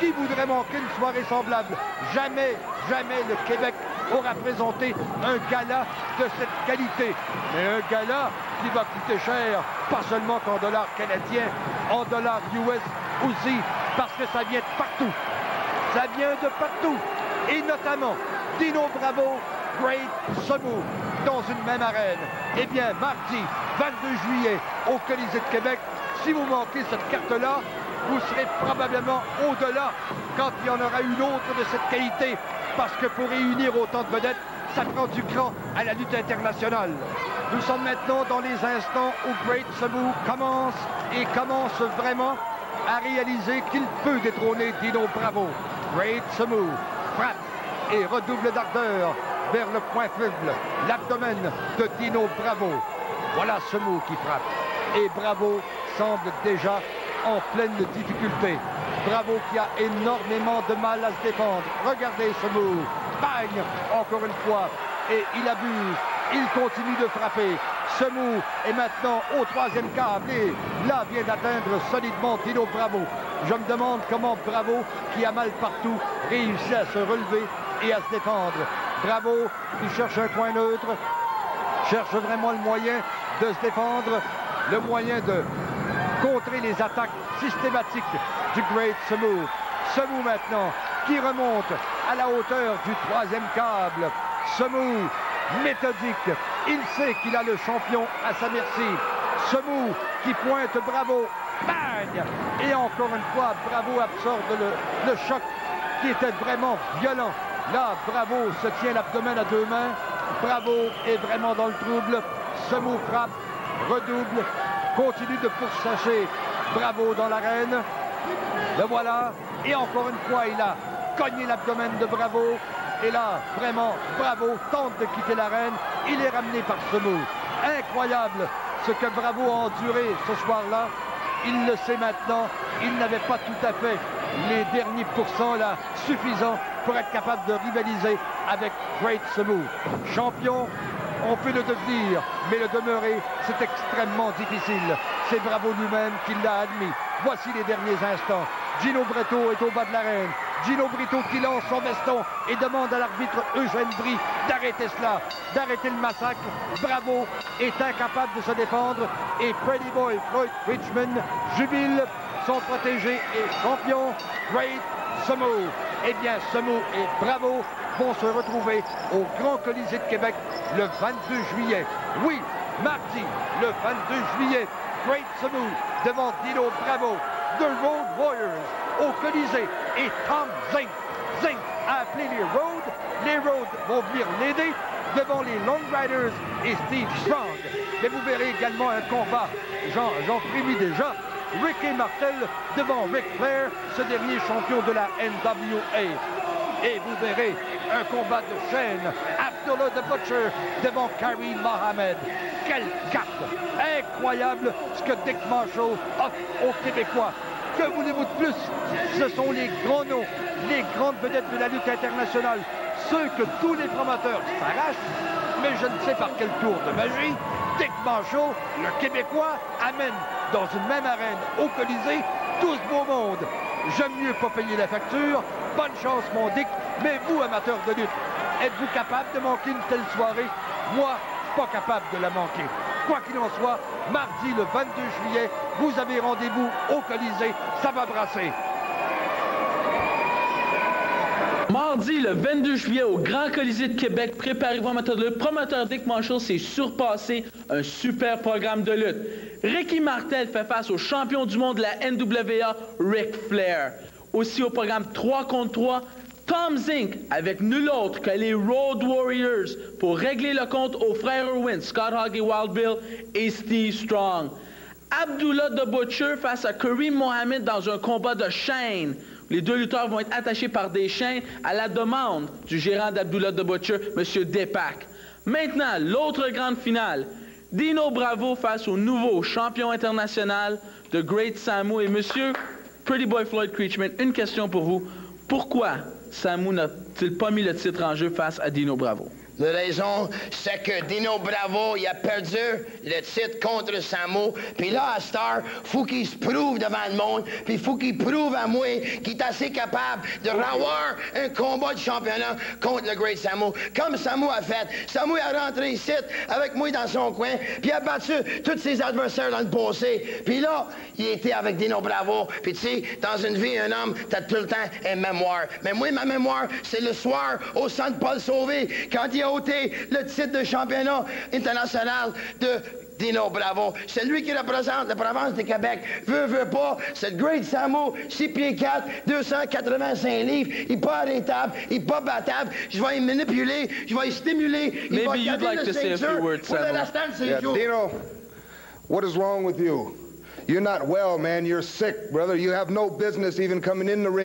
Qui voudrait manquer une soirée semblable? Jamais, jamais le Québec aura présenté un gala de cette qualité. Mais un gala qui va coûter cher, pas seulement qu'en dollars canadiens, en dollars US aussi, parce que ça vient de partout. Ça vient de partout. Et notamment, Dino Bravo, Great Samu, dans une même arène. Eh bien, mardi 22 juillet, au Colisée de Québec, si vous manquez cette carte-là, vous serez probablement au-delà quand il y en aura une autre de cette qualité. Parce que pour réunir autant de vedettes, ça prend du cran à la lutte internationale. Nous sommes maintenant dans les instants où Great Samu commence vraiment à réaliser qu'il peut détrôner Dino Bravo. Great Samu frappe et redouble d'ardeur vers le point faible, l'abdomen de Dino Bravo. Voilà Samu qui frappe. Et Bravo semble déjà en pleine difficulté. Bravo qui a énormément de mal à se défendre. Regardez Samu. Bang! Encore une fois. Et il abuse. Il continue de frapper. Samu est maintenant au troisième câble. Et là vient d'atteindre solidement Dino Bravo. Je me demande comment Bravo, qui a mal partout, réussit à se relever et à se défendre. Bravo, qui cherche un coin neutre, cherche vraiment le moyen de se défendre, le moyen de contrer les attaques systématiques du Great Samu. Samu maintenant, qui remonte à la hauteur du troisième câble. Samu, méthodique, il sait qu'il a le champion à sa merci. Samu, qui pointe Bravo. Bang! Et encore une fois, Bravo absorbe le choc qui était vraiment violent. Là, Bravo se tient l'abdomen à deux mains. Bravo est vraiment dans le trouble. Samu frappe, redouble, continue de pourchasser Bravo dans l'arène. Le voilà. Et encore une fois, il a cogné l'abdomen de Bravo. Et là, vraiment, Bravo tente de quitter l'arène. Il est ramené par Samu. Incroyable ce que Bravo a enduré ce soir-là. Il le sait maintenant, il n'avait pas tout à fait les derniers pourcents là suffisants pour être capable de rivaliser avec Great Samu. Champion, on peut le devenir, mais le demeurer, c'est extrêmement difficile. C'est Bravo lui-même qui l'a admis. Voici les derniers instants. Gino Brito est au bas de l'arène. Gino Brito qui lance son veston et demande à l'arbitre Eugène Brie d'arrêter cela, d'arrêter le massacre. Bravo est incapable de se défendre et Pretty Boy Floyd Richmond jubile son protégé et champion Great Samu. Eh bien, Samu et Bravo vont se retrouver au Grand Colisée de Québec le 22 juillet. Oui, mardi, le 22 juillet, Great Samu devant Dino Bravo, The Road Warriors au Colisée et Tom Zink. Zink a appelé les Road. Les Road vont venir l'aider devant les Long Riders et Steve Strong. Mais vous verrez également un combat, j'en prévis déjà, Ricky Martel devant Ric Flair, ce dernier champion de la NWA. Et vous verrez un combat de chaîne, Abdullah the Butcher devant Karim Mohamed. Quelle carte! Incroyable ce que Dick Marshall offre aux Québécois. Que voulez-vous de plus? Ce sont les grands noms, les grandes vedettes de la lutte internationale, ceux que tous les promoteurs s'arrachent, mais je ne sais par quel tour de magie, Dick Marshall, le Québécois, amène dans une même arène au Colisée tout ce beau monde. J'aime mieux pas payer la facture. Bonne chance, mon Dick. Mais vous, amateurs de lutte, êtes-vous capable de manquer une telle soirée? Moi, je suis pas capable de la manquer. Quoi qu'il en soit, mardi le 22 juillet, vous avez rendez-vous au Colisée. Ça va brasser. Mardi, le 22 juillet, au Grand Colisée de Québec, préparez-vous amateur de lutte. Promoteur Dick Marshall s'est surpassé, un super programme de lutte. Ricky Martel fait face au champion du monde de la NWA, Ric Flair. Aussi au programme 3 contre 3, Tom Zink avec nul autre que les Road Warriors pour régler le compte aux frères Irwin, Scott Hogg et Wild Bill et Steve Strong. Abdullah the Butcher face à Karim Mohamed dans un combat de chaîne. Les deux lutteurs vont être attachés par des chaînes à la demande du gérant d'Abdullah the Butcher, M. Depak. Maintenant, l'autre grande finale. Dino Bravo face au nouveau champion international de Great Samu et M. Pretty Boy Floyd Creechman. Une question pour vous. Pourquoi Samu n'a-t-il pas mis le titre en jeu face à Dino Bravo? La raison, c'est que Dino Bravo, il a perdu le titre contre Samu. Puis là, à Star, faut qu'il se prouve devant le monde. Puis faut qu'il prouve à moi qu'il est assez capable de avoir un combat de championnat contre le Great Samu. Comme Samu a fait. Samu a rentré ici avec moi dans son coin. Puis il a battu tous ses adversaires dans le passé. Puis là, il était avec Dino Bravo. Puis tu sais, dans une vie, un homme, t'as tout le temps une mémoire. Mais moi, ma mémoire, c'est le soir au Centre Paul Sauvé, quand il a ôté le titre de championnat international de Dino Bravo. C'est lui qui représente la province de Québec. Veut pas, c'est le Great Samu, 6 pieds 4, 285 livres. Il n'est pas arrêtable, il n'est pas battable. Je vais y manipuler, je vais y stimuler. Maybe you'd like to say a few words, Samu. Yeah, Dino, what is wrong with you? You're not well, man. You're sick, brother. You have no business even coming in the ring.